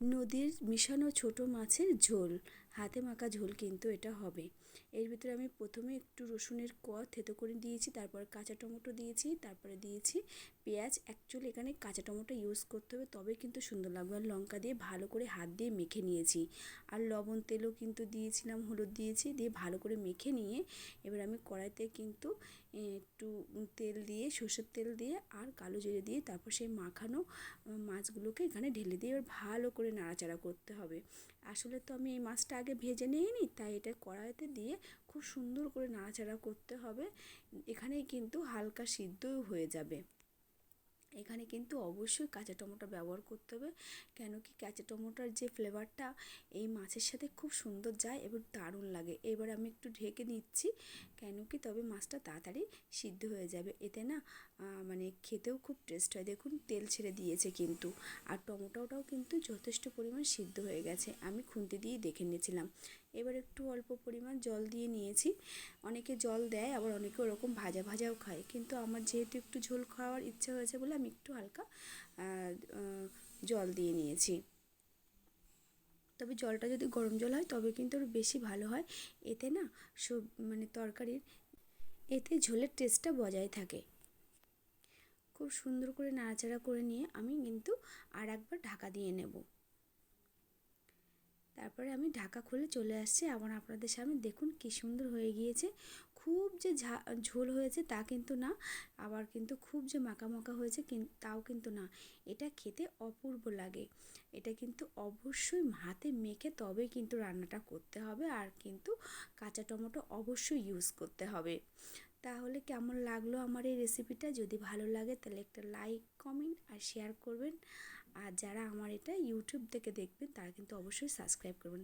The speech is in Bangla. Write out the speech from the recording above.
নদীর মিশানো ছোট মাছের ঝোল, হাতে মাখা ঝোল কিন্তু এটা হবে। এর ভিতরে আমি প্রথমে একটু রসুনের কোয়া থেতো করে দিয়েছি, তারপর কাঁচা টমেটো দিয়েছি, তারপরে দিয়েছি পেঁয়াজ। অ্যাকচুয়ালি এখানে কাঁচা টমেটো ইউজ করতে হবে, তবে কিন্তু সুন্দর লাগবে। আর লঙ্কা দিয়ে ভালো করে হাত দিয়ে মেখে নিয়েছি, আর লবণ তেলও কিন্তু দিয়েছিলাম, হলুদ দিয়েছি, দিয়ে ভালো করে মেখে নিয়ে এবার আমি কড়াইতে কিন্তু একটু তেল দিয়ে, সর্ষের তেল দিয়ে আর কালো জিরে দিয়ে তারপর সেই মাখানো মাছগুলোকে এখানে ঢেলে দিয়ে এবার ভালো করে নাড়াচাড়া করতে হবে। আসলে তো আমি এই মাছটা আগে ভেজে নিইনি, তাই এটা কড়াইতে দিয়ে খুব সুন্দর করে নাড়াচাড়া করতে হবে। এখানেই কিন্তু হালকা সিদ্ধও হয়ে যাবে। এখানে কিন্তু অবশ্যই কাঁচা টমেটো ব্যবহার করতে হবে, কেন কি কাঁচা টমেটোর যে ফ্লেভারটা এই মাছের সাথে খুব সুন্দর যায় এবং দারুণ লাগে। এবার আমি একটু ঢেকে নিচ্ছি, কেন কি তবে মাছটা তাড়াতাড়ি সিদ্ধ হয়ে যাবে। এতে না মানে খেতেও খুব টেস্ট হয়। দেখুন তেল ছেড়ে দিয়েছে কিন্তু, আর টমেটোটাও কিন্তু যথেষ্ট পরিমাণ সিদ্ধ হয়ে গেছে, আমি খুন্তি দিয়ে দেখে নিয়েছিলাম। এবার একটু অল্প পরিমাণ জল দিয়ে নিয়েছি। অনেকে জল দেয়, আবার অনেকে ওরকম ভাজা ভাজাও খায়, কিন্তু আমার যেহেতু একটু ঝোল খাওয়ার ইচ্ছা হয়েছে বলে আমি একটু হালকা জল দিয়ে নিয়েছি। তবে জলটা যদি গরম জল হয় তবে কিন্তু আরও বেশি ভালো হয়। এতে না মানে তরকারির এতে ঝোলের টেস্টটা বজায় থাকে। খুব সুন্দর করে নাড়াচাড়া করে নিয়ে আমি কিন্তু আর একবার ঢাকা দিয়ে নেব। তারপরে আমি ঢাকা খুলে চলে আসছি আবার আপনাদের সামনে। দেখুন কি সুন্দর হয়ে গিয়েছে। খুব যে ঝোল হয়েছে তা কিন্তু না, আবার কিন্তু খুব যে মাখা মাখা হয়েছে তাও কিন্তু না। এটা খেতে অপূর্ব লাগে। এটা কিন্তু অবশ্যই হাতে মেখে তবে কিন্তু রান্নাটা করতে হবে, আর কিন্তু কাঁচা টমেটো অবশ্যই ইউজ করতে হবে। তাহলে কেমন লাগলো আমার এই রেসিপিটা? যদি ভালো লাগে তাহলে একটা লাইক, কমেন্ট আর শেয়ার করবেন। আর যারা আমার এটা ইউটিউব থেকে দেখবেন তারা কিন্তু অবশ্যই সাবস্ক্রাইব করবেন।